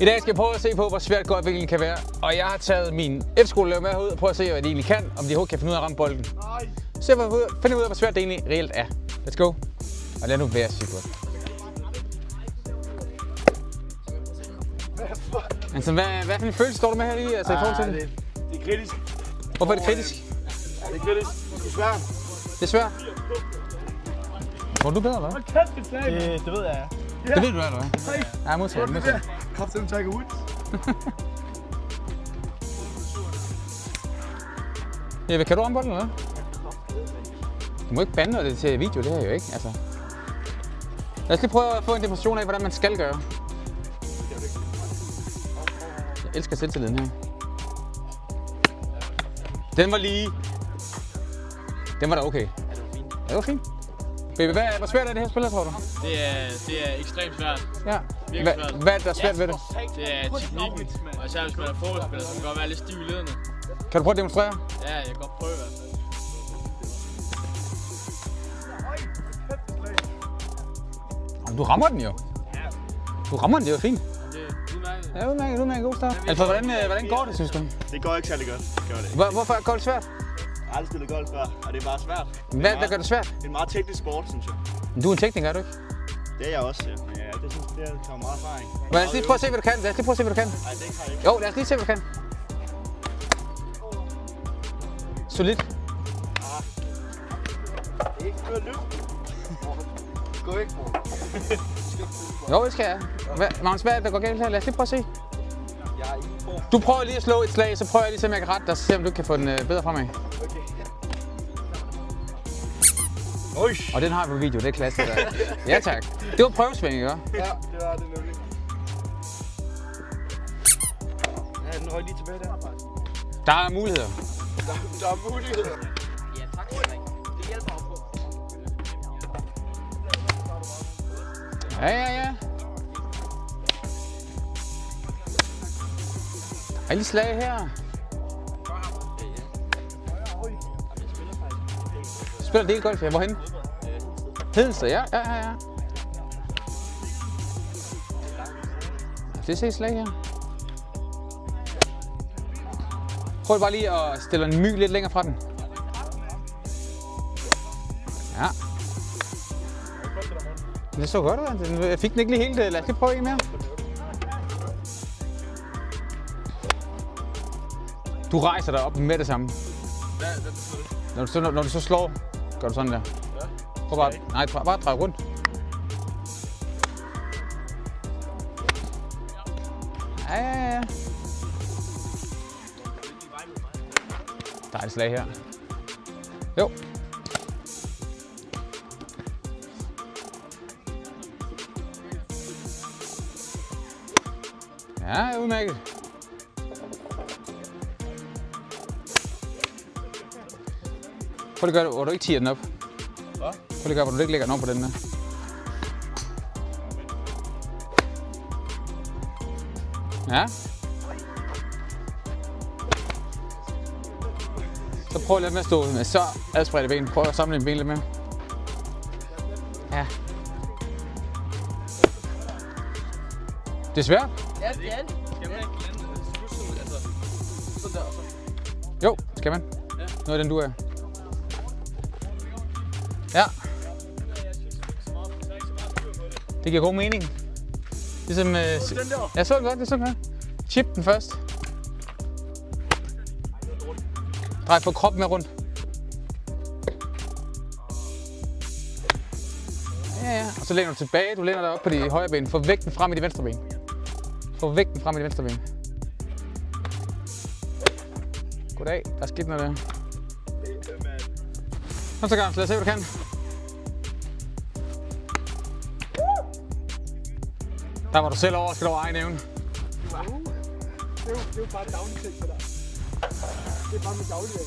I dag skal jeg prøve at se på, hvor svært golf egentlig kan være. Og jeg har taget min efterskoleelev med herud og prøve at se, hvad de egentlig kan. Om de overhovedet kan finde ud af at ramme bolden. Finde ud af, hvor svært det egentlig reelt er. Let's go. Og lad nu være, Sigurd. Altså, hvad for en følelse står du med her lige? Altså, i forhold til det? Det er kritisk. Hvorfor er det kritisk? Ja, det er kritisk. Det er svært. Det er svært. Tror du bedre, hva'? Det ved jeg, ja. Det ved du, eller hvad? Ja, modtaget. Kraftigt Tiger Woods. Ja, kan du ramme bolden, eller hvad? Du må ikke bande noget det til video, det her jo ikke, altså. Lad os lige prøve at få en demonstration af, hvordan man skal gøre. Jeg elsker selvtilliden her. Den var lige. Den var da okay. Ja, det var fint. Baby, hvor svært er det her spil, tror du? Det er ekstremt svært. Ja. Virkelig svært. Hvad er der svært ved det? Det er teknikken, og især hvis man er fodboldspiller, så kan godt være lidt stiv i ledene. Kan du prøve at demonstrere? Ja, jeg kan godt prøve i hvert fald. Du rammer den jo. Du rammer den, det er jo fint. Det er udmærket. Ja, udmærket. God start. Altså, hvordan går det, synes du? Det går ikke særlig godt. Det gør det ikke. Hvorfor går det svært? Jeg har aldrig spillet golf før, og det er bare svært. Hvad gør det svært? Det er en meget teknisk sport, synes jeg. Men du er en tekniker, er du ikke? Det er jeg også, ja. Men ja, det synes jeg, det har meget erfaring. Lad os lige prøve at se, hvad du kan. Nej, det kan jeg ikke. Jo, lad os lige se, hvad du kan. Solidt. Det er ikke noget løft. Gå ikke, bror. Jo, det skal jeg. Magnus, hvad er det, der går galt her? Lad os lige prøve at se. Jeg er ingen form. Du prøver lige at slå et slag, så prøver jeg lige at se, om jeg kan rette dig, så se, om du kan få den bedre fremad. Okay. Og den har vi på video, det er klasse. Der. Ja, tak. Det var prøvesving, ikke? Ja, det var det nemlig. Ja, den røg lige tilbage der. Der er muligheder. Der er muligheder. Ja, tak. Det hjælper mig på. Ja. Dejlig slag her. Spiller del golf, ja. Hvorhen? Hedensted, ja. Det ses slag her. Prøv bare lige at stille en my lidt længere fra den. Ja. Det så godt ud. Jeg fik den ikke lige helt. Lad os lige prøve en mere. Du rejser dig op med det samme. Hvad betyder det? Når du så slår, gør du sådan der. Prøv bare dreje rundt. Ja. Der er et slag her. Jo. Ja, udmærket. Prøv lige at gøre det, hvor du ikke tiger den op. Hvad? Prøv lige at gøre, hvor du ikke lægger den op på den der. Ja. Så prøv lidt med at stå med så adspredte ben. Prøv at samle dine ben lidt mere. Ja. Det er svært. Ja, det er det. Skal man ikke lande? Altså, sådan der og så. Jo, skal man. Ja. Noget af den du er. Ja. Det giver god mening. Ligesom... Ja, så godt, det er så godt. Chip den først. Drej på kroppen med rundt. Ja. Og så læner du tilbage. Du læner dig op på de højre ben. Få vægten frem i de venstre ben. Få vægten frem i de venstre ben. Goddag. Der skete noget der. Kom så, Gams. Lad os se, hvad du kan. Der var du selv overrasket over egen evne. Det er jo bare en daglig ting, det der. Det er bare min dagligdag.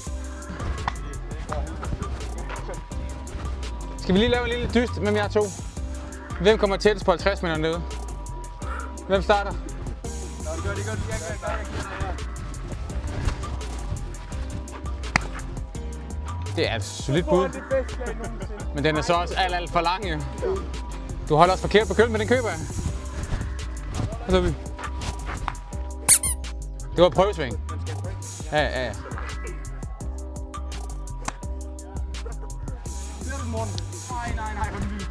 Skal vi lige lave en lille dyst mellem jer to? Hvem kommer tættest på 50 meter nede? Hvem starter? Gør det. Det er et solidt bud. Men den er så også alt for lang, jo. Du holder også forkert på køl, men den køber jeg. Hvad så vi? Det var prøvesving. Den skal break. Ja, ja, ja. Ser du, Morten? Nej, hvor vildt.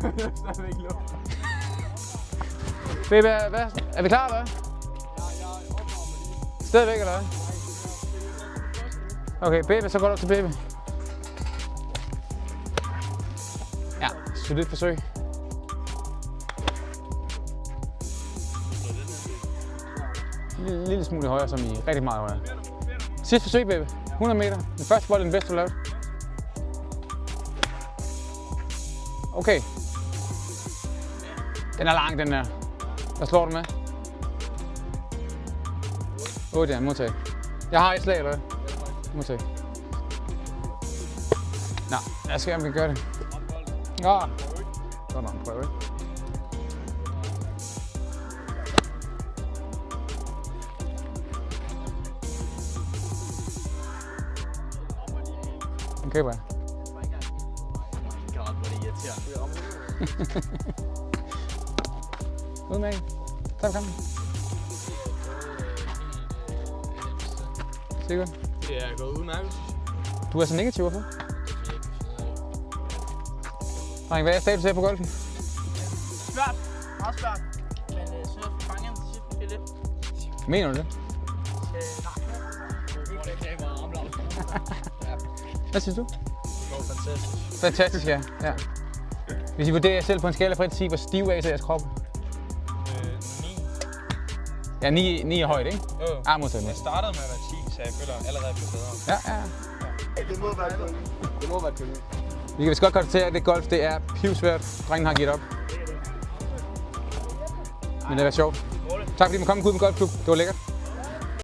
Jeg er stadigvæk luft. Baby, hvad? Er vi klar, eller hvad? Jeg opnår mig lige. Stadigvæk, eller hvad? Okay, baby, så går du op til baby. Ja, solidt forsøg. En lille smule højere, som i rigtig meget højere. Sidste forsøg, baby. 100 meter. Den første bold er den bedste, du lavede. Okay. Den er lang, den der. Hvad slår du med? 8, ja, modtag. Jeg har et slag, eller hvad? Modtag. Nå, lad os se, om vi gør det. Ja. Godt nok, prøv, ikke? Okay, bra. God, hvor er det irriterende. Ud med en. Tag på kampen. Sikker? Det er gået udmærket. Du er så negativ for. Dreng, hvad er status her på golfen? Svært. Meget svært. Men så fanger han til sidst måske lidt. Mener du det? Hvad synes du? Det går fantastisk. Fantastisk, ja. Ja. Hvis I vurderer jer selv på en skala fra 1 til 10, hvor stiv er I så jeres krop? 9. Ja, 9 er højt, ikke? Jo. Ah, modtaget. Jeg startede med at være 10, så jeg føler allerede blev bedre. Ja, ja. Det må være kønne. Det må være kønne. Vi kan vist godt konstatere, at det golf det er pivsvært. Drengen har givet op. Men det var sjovt. Tak fordi I måtte komme ud med golfklub. Det var lækkert.